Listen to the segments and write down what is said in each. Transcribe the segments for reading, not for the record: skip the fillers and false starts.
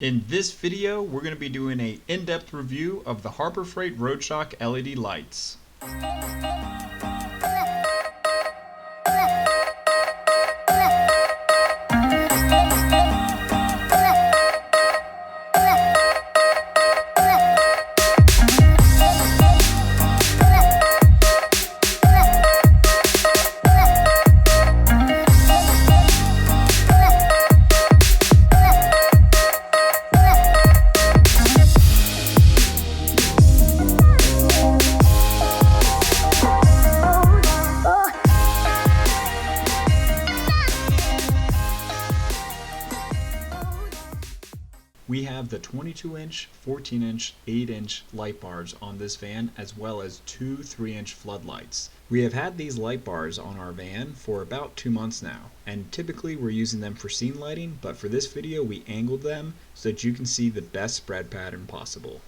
In this video, we're going to be doing an in-depth review of the Harbor Freight RoadShock LED lights. We have the 22-inch, 14-inch, 8-inch light bars on this van, as well as two 3-inch floodlights. We have had these light bars on our van for about 2 months now, and typically we're using them for scene lighting, but for this video we angled them so that you can see the best spread pattern possible.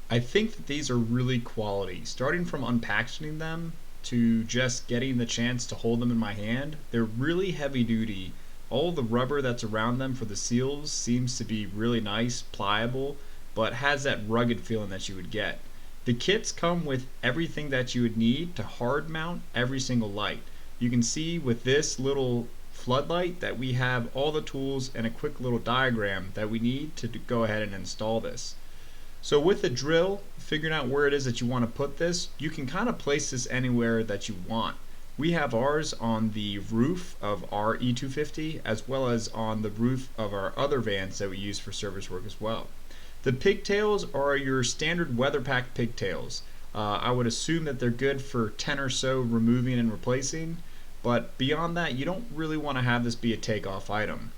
I think that these are really quality. Starting from unpackaging them to just getting the chance to hold them in my hand, they're really heavy duty. All the rubber that's around them for the seals seems to be really nice, pliable, but has that rugged feeling that you would get. The kits come with everything that you would need to hard mount every single light. You can see with this little floodlight that we have all the tools and a quick little diagram that we need to go ahead and install this. So with the drill, figuring out where it is that you want to put this, you can kind of place this anywhere that you want. We have ours on the roof of our E250 as well as on the roof of our other vans that we use for service work as well. The pigtails are your standard weather pack pigtails. I would assume that they're good for 10 or so removing and replacing, but beyond that you don't really want to have this be a takeoff item.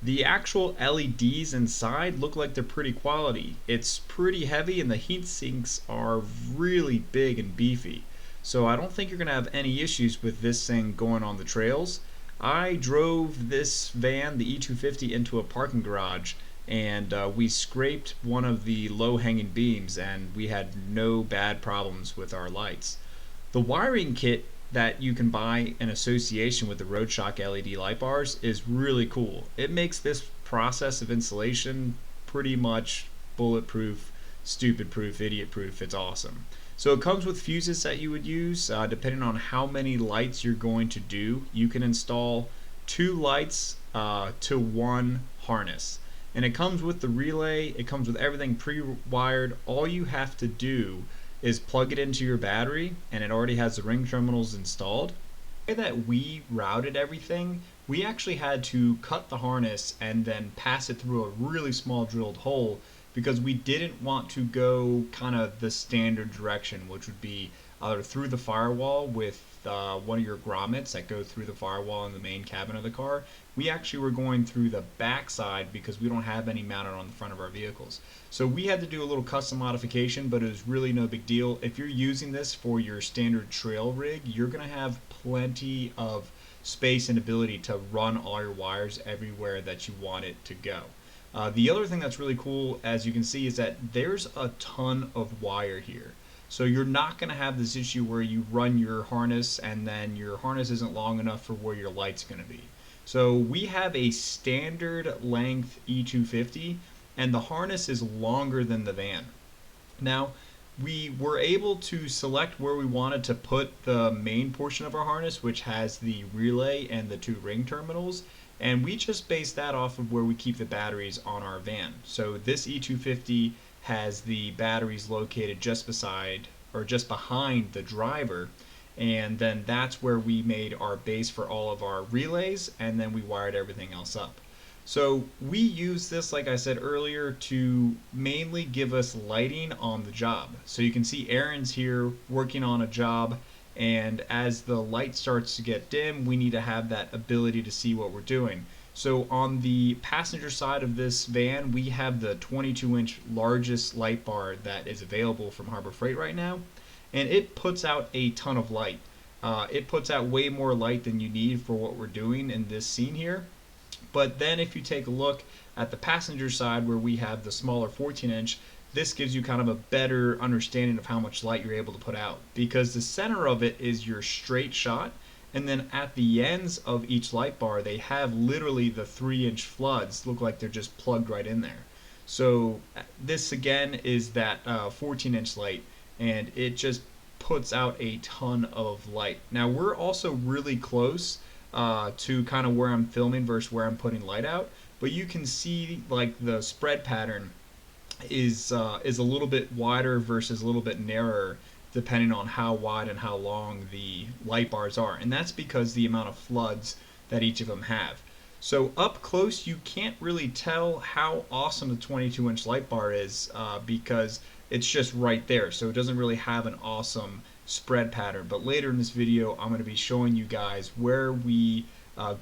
The actual LEDs inside look like they're pretty quality. It's pretty heavy and the heat sinks are really big and beefy. So I don't think you're going to have any issues with this thing going on the trails. I drove this van, the E250, into a parking garage and we scraped one of the low-hanging beams and we had no bad problems with our lights. The wiring kit that you can buy in association with the RoadShock LED light bars is really cool. It makes this process of installation pretty much bulletproof, stupid-proof, idiot-proof. It's awesome. So it comes with fuses that you would use depending on how many lights you're going to do. You can install 2 lights to 1 harness. And it comes with the relay, it comes with everything pre-wired. All you have to do is plug it into your battery and it already has the ring terminals installed. The way that we routed everything, we actually had to cut the harness and then pass it through a really small drilled hole because we didn't want to go kind of the standard direction, which would be either through the firewall with one of your grommets that go through the firewall in the main cabin of the car. We actually were going through the back side because we don't have any mounted on the front of our vehicles. So we had to do a little custom modification, but it was really no big deal. If you're using this for your standard trail rig, you're going to have plenty of space and ability to run all your wires everywhere that you want it to go. The other thing that's really cool, as you can see, is that there's a ton of wire here. So you're not going to have this issue where you run your harness and then your harness isn't long enough for where your light's going to be. So we have a standard length E250 and the harness is longer than the van. Now we were able to select where we wanted to put the main portion of our harness, which has the relay and the 2 ring terminals. And we just based that off of where we keep the batteries on our van. So this E250 has the batteries located just beside or just behind the driver, and then that's where we made our base for all of our relays, and then we wired everything else up. So we use this, like I said earlier, to mainly give us lighting on the job. So you can see Aaron's here working on a job, and as the light starts to get dim, we need to have that ability to see what we're doing. So on the passenger side of this van, we have the 22-inch largest light bar that is available from Harbor Freight right now, and it puts out a ton of light. It puts out way more light than you need for what we're doing in this scene here. But then if you take a look at the passenger side where we have the smaller 14-inch, this gives you kind of a better understanding of how much light you're able to put out, because the center of it is your straight shot And then at the ends of each light bar, they have literally the 3-inch floods look like they're just plugged right in there. So this again is that 14-inch light, and it just puts out a ton of light. Now we're also really close to kind of where I'm filming versus where I'm putting light out, but you can see like the spread pattern is a little bit wider versus a little bit narrower depending on how wide and how long the light bars are, and that's because the amount of floods that each of them have. So up close you can't really tell how awesome the 22-inch light bar is because it's just right there, so it doesn't really have an awesome spread pattern. But later in this video I'm going to be showing you guys where we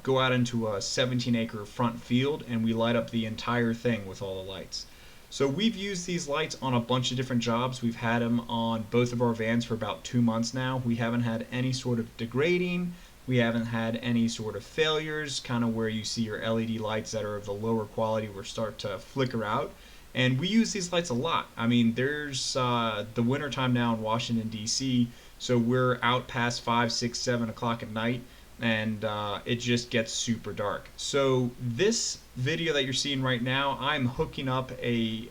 go out into a 17-acre front field and we light up the entire thing with all the lights. So we've used these lights on a bunch of different jobs. We've had them on both of our vans for about 2 months now. We haven't had any sort of degrading. We haven't had any sort of failures, kind of where you see your LED lights that are of the lower quality will start to flicker out. And we use these lights a lot. I mean, there's the winter time now in Washington D.C, so we're out past 5, 6, 7 o'clock at night, and it just gets super dark. So this video that you're seeing right now, I'm hooking up a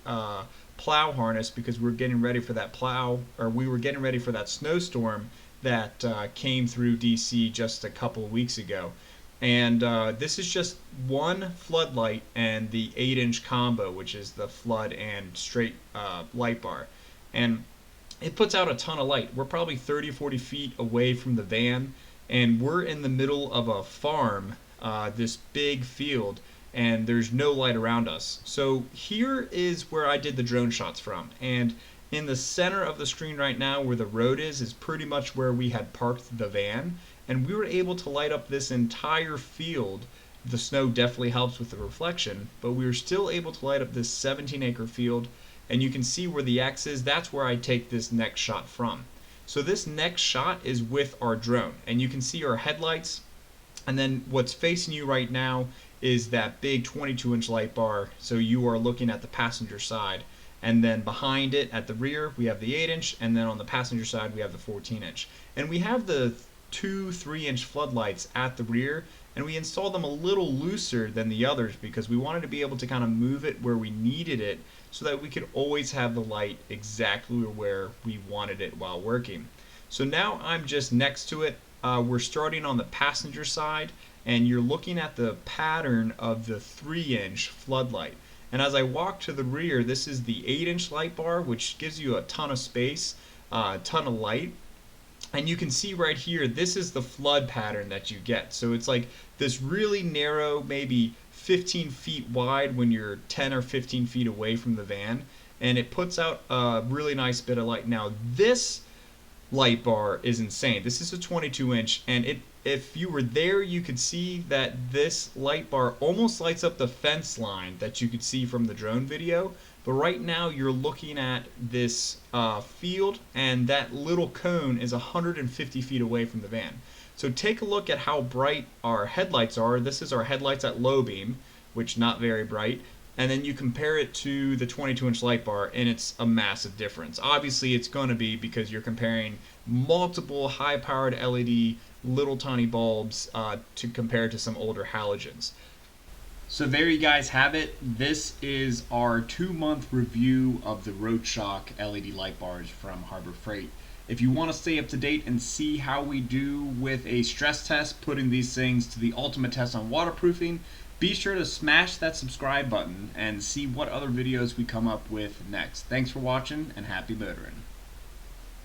plow harness because we're getting ready for that we were getting ready for that snowstorm that came through DC just a couple of weeks ago. And this is just one floodlight and the 8-inch combo, which is the flood and straight light bar. And it puts out a ton of light. We're probably 30 or 40 feet away from the van, and we're in the middle of a farm, this big field, and there's no light around us. So here is where I did the drone shots from, and in the center of the screen right now where the road is pretty much where we had parked the van, and we were able to light up this entire field. The snow definitely helps with the reflection, but we were still able to light up this 17-acre field, and you can see where the X is. That's where I take this next shot from. So this next shot is with our drone, and you can see our headlights, and then what's facing you right now is that big 22-inch light bar, so you are looking at the passenger side. And then behind it at the rear we have the 8-inch, and then on the passenger side we have the 14-inch. And we have the 2 3-inch floodlights at the rear, and we installed them a little looser than the others because we wanted to be able to kind of move it where we needed it so that we could always have the light exactly where we wanted it while working. So now I'm just next to it. We're starting on the passenger side, and you're looking at the pattern of the 3-inch floodlight. And as I walk to the rear, this is the 8-inch light bar, which gives you a ton of space, a ton of light. And you can see right here, this is the flood pattern that you get. So it's like this really narrow, maybe 15 feet wide when you're 10 or 15 feet away from the van. And it puts out a really nice bit of light. Now this light bar is insane. This is a 22-inch, and if you were there, you could see that this light bar almost lights up the fence line that you could see from the drone video. But right now you're looking at this field, and that little cone is 150 feet away from the van. So take a look at how bright our headlights are. This is our headlights at low beam, which not very bright. And then you compare it to the 22-inch light bar, and it's a massive difference. Obviously it's going to be because you're comparing multiple high-powered LED little tiny bulbs to compare to some older halogens. So there you guys have it. This is our 2-month review of the RoadShock LED light bars from Harbor Freight. If you want to stay up to date and see how we do with a stress test, putting these things to the ultimate test on waterproofing, be sure to smash that subscribe button and see what other videos we come up with next. Thanks for watching, and happy motoring.